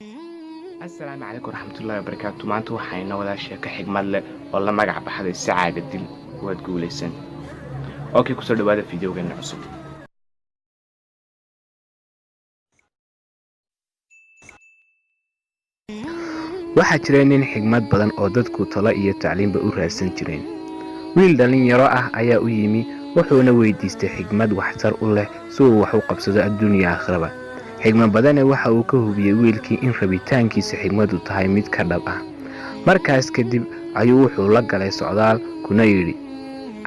السلام عليكم ورحمة الله وبركاته. maanta waxayna wada sheeko xigmad leh oo la magac baxday sacaaga dil waad guuleysan. Okay, ku soo dhawaada fiidiyogeena cusub. waxaa jiray nin xigmad badan oo dadku talo iyo tacliinba u raadsan jireen. wiil dhalinyaro ah ayaa u yimi wuxuuna weydiistay xigmad waxtar u leh si uu wax u qabsado adduunyo aakhiraba. xigmad badane waxa uu ka hubiyey wiilkii in rabitaankiisa xigmadu tahay mid ka dhab ah. markaas kadib ayuu wuxuu la galay socdaal kuna yidhi,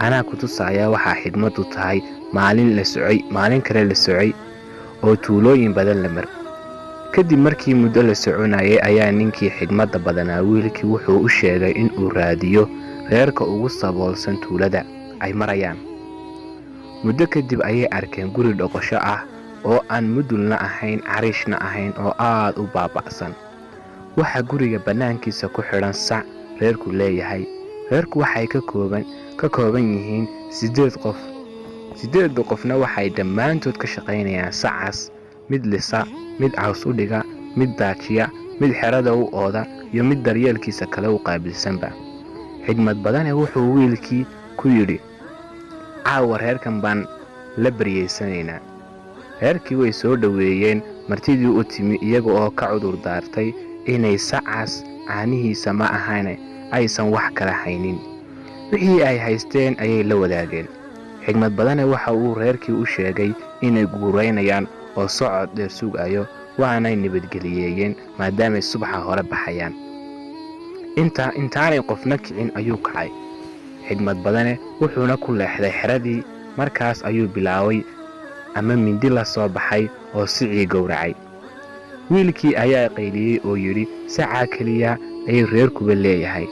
anaa ku tusaaya waxaa xigmadu tahay maalin kale la socay oo tuulooyin badan la mar. kadib markii muddo la soconayay ayaa ninkii xigmadda badanaa wiilkii wuxuu u sheegay in uu raadiyo reerka ugu saboolsan tuulada ay marayaan. muddo kadib ayay arkeen guri dhoqosho ah oo aan mudulna ahayn cariishna ahayn oo aad u baaba'san. waxaa guriga bannaankiisa ku xidhan sac reerku leeyahay. reerku waxay ka kooban yihiin 8 qof. 8 qofna waxay dhammaantood ka shaqaynayaan sacaas, mid lisa, mid caws u dhiga, mid daajiya, mid xerada u ooda iyo mid daryeelkiisa kale u qaabilsanba. xigmad badane wuxuu wiilkii ku yidhi, caawa reerkan baan la baryeysanaynaa. reerkii way soo dhoweeyeen martidii u timi iyaga oo ka cudur daartay inay sacaas caanihiisa ma ahane aysan wax kala haynin. wixii ay haysteen ayay la wadaageen. xigmad badane waxa uu reerkii u sheegay inay guuraynayaan oo socod dheer sugayo, waanay nabadgeliyeeyeen maadaamay subaxa hore baxayaan. intaanay qofna kicin ayuu kacay. xigmad badane wuxuuna ku leexday xeradii. markaas ayuu bilaabay ama mindi la soo baxay oo sicii gowracay. wiilkii ayaa qayliyey oo yidhi, sacaa keliya ayay reerkuba leeyahay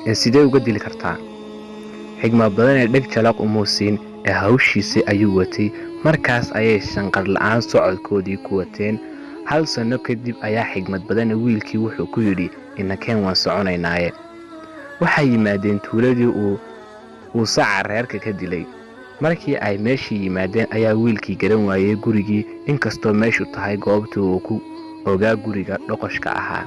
ee sidee uga dili kartaa? xigmad badane dheg jalaq umuusiin ee hawshiisii ayuu watay. markaas ayay shanqar la'aan socodkoodii ku wateen. 1 sano kadib ayaa xigmad badane wiilkii wuxuu ku yidhi, inakeen waan soconaynaaye. waxay yimaadeen tuuladii uu saca reerka ka dilay. markii ay meeshii yimaadeen ayaa wiilkii garan waayey gurigii, inkastoo meeshu tahay goobtii uu ku ogaa guriga dhoqoshka ahaa.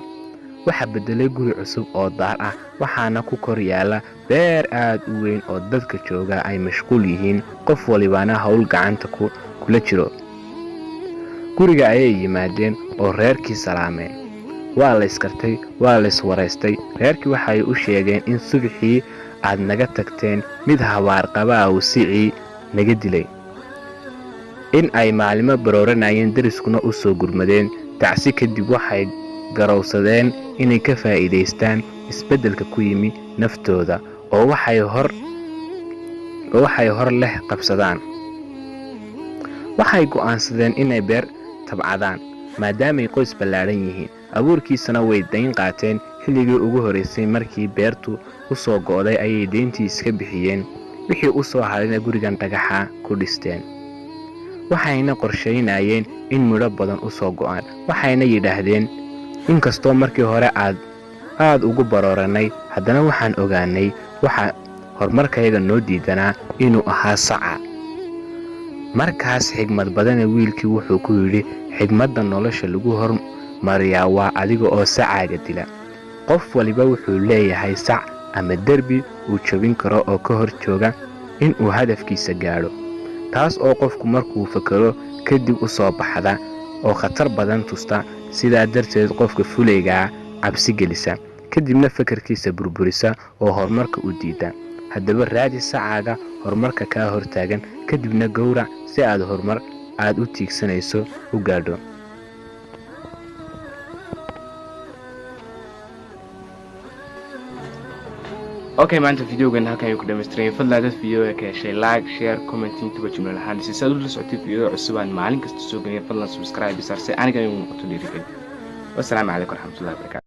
waxaa beddelay guri cusub oo daar ah, waxaana ku kor yaalla beer aad u weyn oo dadka jooga ay mashquul yihiin, qof walibana hawl gacanta kula jiro. guriga ayay yimaadeen oo reerkii salaameen. waa la iskartay, waa la iswaraystay. reerkii waxay u sheegeen in subaxii aad naga tagteen mid habaar qabaa uu sicii naga dilay, in ay maalimo barooranayeen, dariskuna u soo gurmadeen. tacsi kadib waxay garowsadeen inay ka faa'iidaystaan isbeddelka ku yimi naftooda oo waxay hor leh qabsadaan. waxay go'aansadeen inay beer tabcadaan maadaamay qoys ballaadhan yihiin. abuurkiisana way dayn qaateen. xilligii ugu horraysay markii beertu u soo go'day ayay deyntii iska bixiyeen. wixii u soo hadhayna gurigan dhagaxa ku dhisteen. waxayna qorshaynayeen in midho badan u soo go'aan. waxayna yidhaahdeen, inkastoo markii hore aad ugu barooranay, haddana waxaan ogaanay waxa horumarkayaga noo diidanaa inuu ahaa saca. markaas xigmad badane wiilkii wuxuu ku yidhi, xigmadda nolosha lagu hormariyaa waa adiga oo sacaaga dila. qof waliba wuxuu leeyahay sac ama derbi uu jabin karo oo ka hor jooga inuu hadafkiisa gaadho. taas oo qofku markuu fakero kadib u soo baxda oo khatar badan tusta. sidaa darteed qofka fulaygaa cabsi gelisa, kadibna fakarkiisa burburisa oo horumarka u diida. haddaba raadi sacaaga horumarka kaa hortaagan, kadibna gowrac si aad horumar aad u tiigsanayso u gaadho. okay, maanta fiidiyogan halkan ayuu ku dhammaystiray. fadlan dad fiidiyoga ka heshay like, share, comment intuba jumla lahaan. si aad ula socotay fiidiyada cusub aan maalin kasta soo geliyo, fadlan subscribe si aniga ay u noqoto dhiirigelin. wassalaamu calaykum waraxmatullahi wabarakaatu.